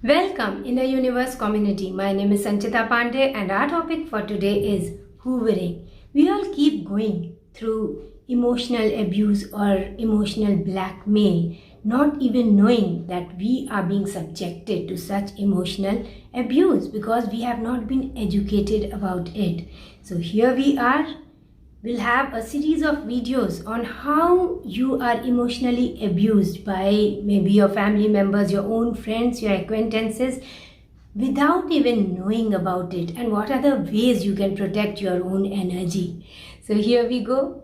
Welcome in the Universe community. My name is Sanchita Pandey and our topic for today is hoovering. We all keep going through emotional abuse or emotional blackmail, not even knowing that we are being subjected to such emotional abuse because we have not been educated about it. So here we are. We'll have a series of videos on how you are emotionally abused by maybe your family members, your own friends, your acquaintances without even knowing about it, and what are the ways you can protect your own energy. So here we go.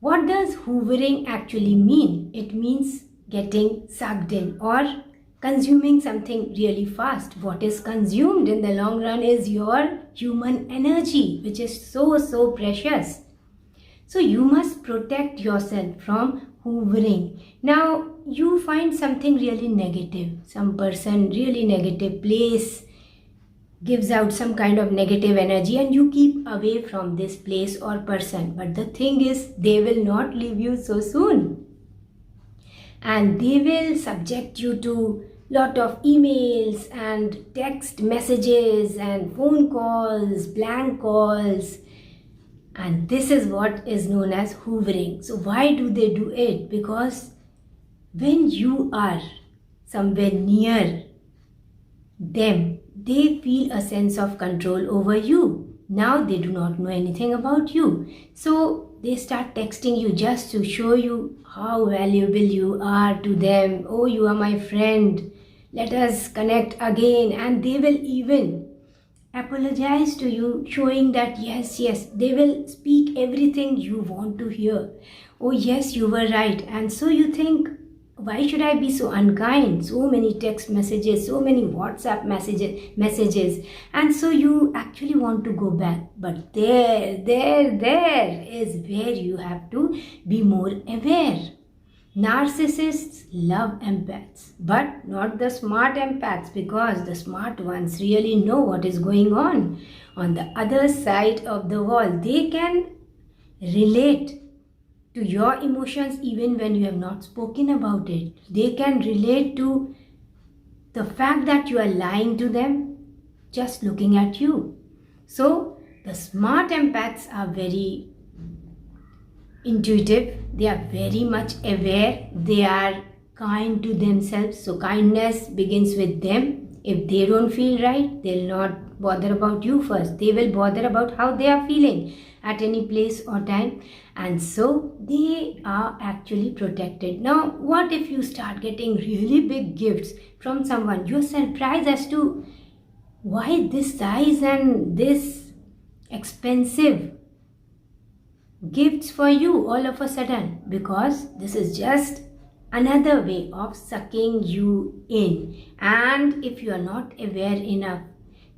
What does hoovering actually mean? It means getting sucked in or consuming something really fast. What is consumed in the long run is your human energy, which is so precious. So you must protect yourself from hoovering. Now you find something really negative, some person really negative, place gives out some kind of negative energy and you keep away from this place or person. But the thing is, they will not leave you so soon. And they will subject you to lot of emails and text messages and phone calls, blank calls. And this is what is known as hoovering. So why do they do it? Because when you are somewhere near them, they feel a sense of control over you. Now they do not know anything about you. So they start texting you just to show you how valuable you are to them. Oh, you are my friend. Let us connect again. And they will even apologize to you, showing that yes, they will speak everything you want to hear. Oh yes, you were right. And so you think, why should I be so unkind? So many text messages, so many WhatsApp messages. And so you actually want to go back. But there is where you have to be more aware. Narcissists love empaths, but not the smart empaths, because the smart ones really know what is going on the other side of the wall. They can relate to your emotions even when you have not spoken about it. They can relate to the fact that you are lying to them just looking at you. So the smart empaths are very intuitive, they are very much aware, they are kind to themselves. So kindness begins with them. If they don't feel right, they'll not bother about you first. They will bother about how they are feeling at any place or time. And so they are actually protected. Now, what if you start getting really big gifts from someone? You're surprised as to why this size and this expensive gifts for you all of a sudden, because this is just another way of sucking you in. And if you are not aware enough,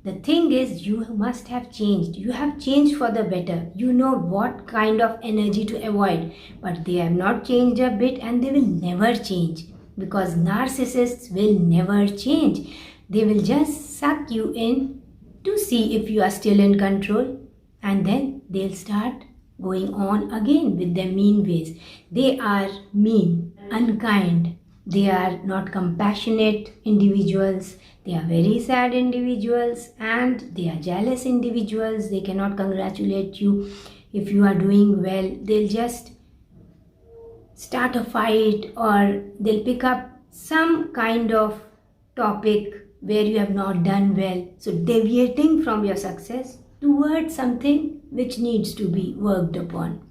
the thing is, you must have changed. You have changed for the better. You know what kind of energy to avoid, but they have not changed a bit, and they will never change, because narcissists will never change. They will just suck you in to see if you are still in control, and then they'll start going on again with their mean ways. They are mean, unkind. They are not compassionate individuals. They are very sad individuals, and they are jealous individuals. They cannot congratulate you if you are doing well. They'll just start a fight, or they'll pick up some kind of topic where you have not done well. So deviating from your success towards something which needs to be worked upon.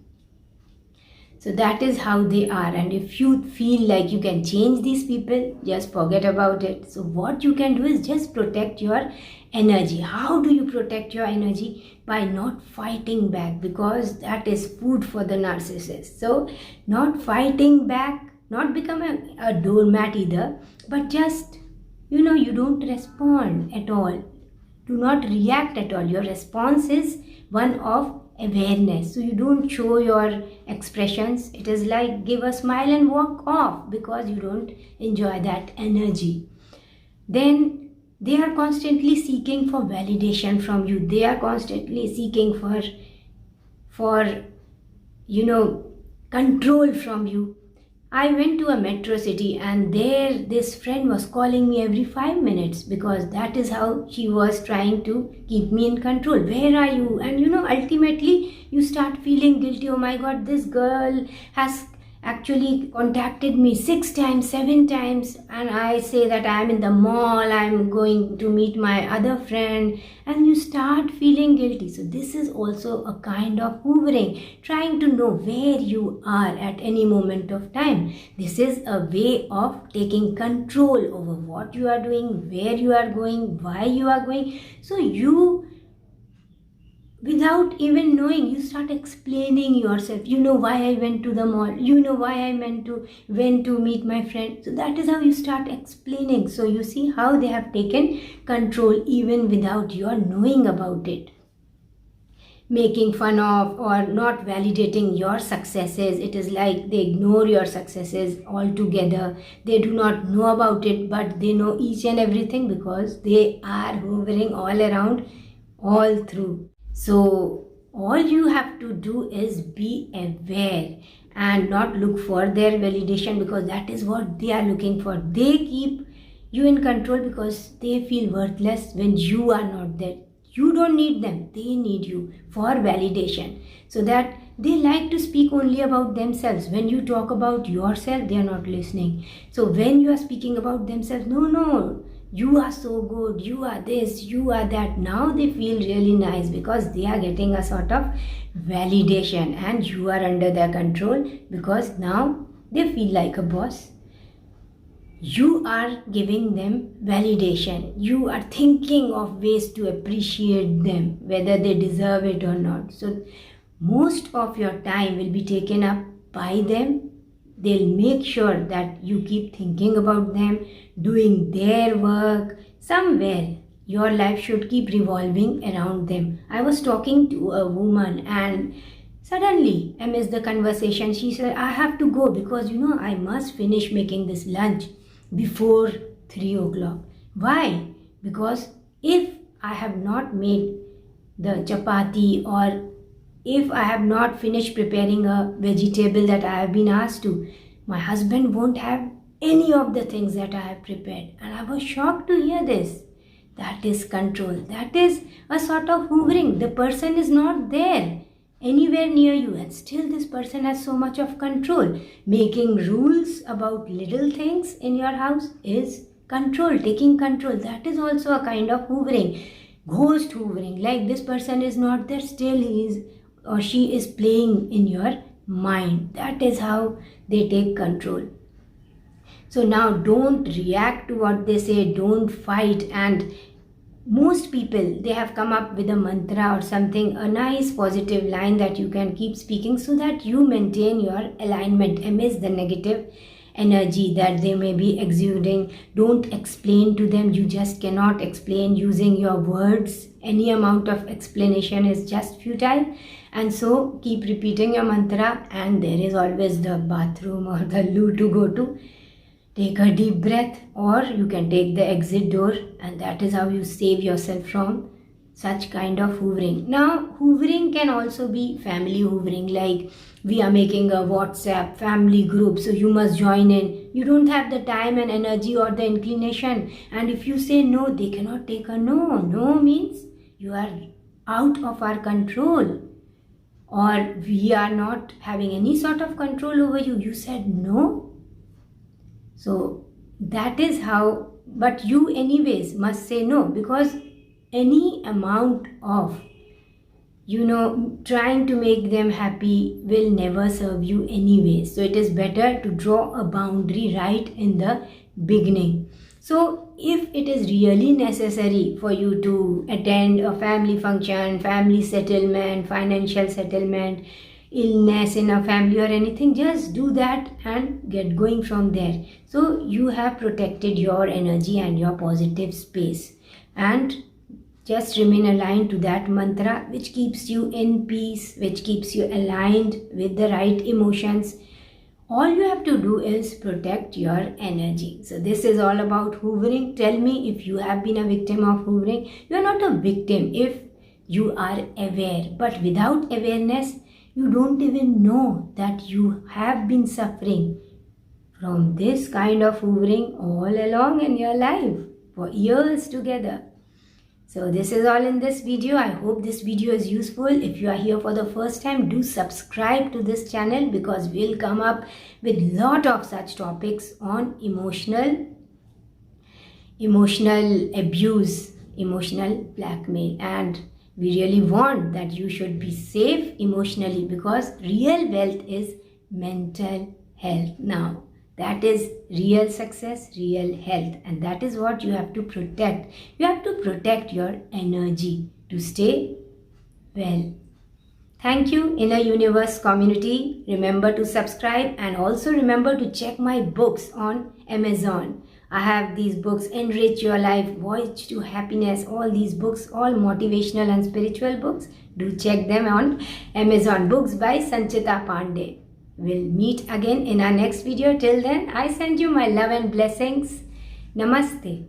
So that is how they are. And if you feel like you can change these people, just forget about it. So what you can do is just protect your energy. How do you protect your energy? By not fighting back, because that is food for the narcissist. So not fighting back, not become a doormat either, but just, you don't respond at all. Do not react at all. Your response is one of awareness. So you don't show your expressions. It is like give a smile and walk off, because you don't enjoy that energy. Then they are constantly seeking for validation from you. They are constantly seeking for control from you. I went to a metro city, and there this friend was calling me every 5 minutes because that is how she was trying to keep me in control. Where are you? And ultimately you start feeling guilty. Oh my god, this girl has actually contacted me 6 times, 7 times, and I say that I'm in the mall, I'm going to meet my other friend, and you start feeling guilty. So this is also a kind of hoovering, trying to know where you are at any moment of time. This is a way of taking control over what you are doing, where you are going, why you are going. So you, without even knowing, you start explaining yourself. Why I went to the mall, why I went to meet my friend. So that is how you start explaining. So you see how they have taken control even without your knowing about it. Making fun of or not validating your successes, it is like they ignore your successes altogether. They do not know about it, but they know each and everything because they are hovering all around, all through. So all you have to do is be aware and not look for their validation, because that is what they are looking for. They keep you in control because they feel worthless when you are not there. You don't need them, they need you for validation. So that they like to speak only about themselves. When you talk about yourself, they are not listening. So when you are speaking about themselves, no, you are so good, you are this, you are that, now they feel really nice because they are getting a sort of validation, and you are under their control because now they feel like a boss. You are giving them validation. You are thinking of ways to appreciate them, whether they deserve it or not. So most of your time will be taken up by them. They'll make sure that you keep thinking about them, doing their work. Somewhere your life should keep revolving around them. I was talking to a woman, and suddenly amidst the conversation she said, I have to go because I must finish making this lunch before 3 o'clock. Why? Because if I have not made the chapati, or if I have not finished preparing a vegetable that I have been asked to, my husband won't have any of the things that I have prepared. And I was shocked to hear this. That is control. That is a sort of hoovering. The person is not there anywhere near you, and still this person has so much of control. Making rules about little things in your house is control, taking control. That is also a kind of hoovering, ghost hoovering. Like this person is not there, still he is or she is playing in your mind. That is how they take control. So now don't react to what they say, don't fight. And most people, they have come up with a mantra or something, a nice positive line that you can keep speaking so that you maintain your alignment amidst the negative energy that they may be exuding. Don't explain to them. You just cannot explain using your words. Any amount of explanation is just futile. And so keep repeating your mantra, and there is always the bathroom or the loo to go to. Take a deep breath, or you can take the exit door, and that is how you save yourself from such kind of hoovering. Now, hoovering can also be family hoovering, like we are making a WhatsApp family group, so you must join in. You don't have the time and energy or the inclination, and if you say no, they cannot take a no. No means you are out of our control, or we are not having any sort of control over you. You said no. So that is how, but you anyways must say no, because any amount of trying to make them happy will never serve you anyway. So it is better to draw a boundary right in the beginning. So if it is really necessary for you to attend a family function, family settlement, financial settlement, illness in a family or anything, just do that and get going from there. So you have protected your energy and your positive space, and just remain aligned to that mantra which keeps you in peace, which keeps you aligned with the right emotions. All you have to do is protect your energy. So this is all about hoovering. Tell me if you have been a victim of hoovering. You are not a victim if you are aware, but without awareness you don't even know that you have been suffering from this kind of hoovering all along in your life for years together. So this is all in this video. I hope this video is useful. If you are here for the first time, do subscribe to this channel because we'll come up with lot of such topics on emotional abuse, emotional blackmail, and we really want that you should be safe emotionally because real wealth is mental health now. That is real success, real health, and that is what you have to protect. You have to protect your energy to stay well. Thank you, Inner Universe community. Remember to subscribe and also remember to check my books on Amazon. I have these books, Enrich Your Life, Voyage to Happiness, all these books, all motivational and spiritual books. Do check them on Amazon. Books by Sanchita Pandey. We'll meet again in our next video. Till then, I send you my love and blessings. Namaste.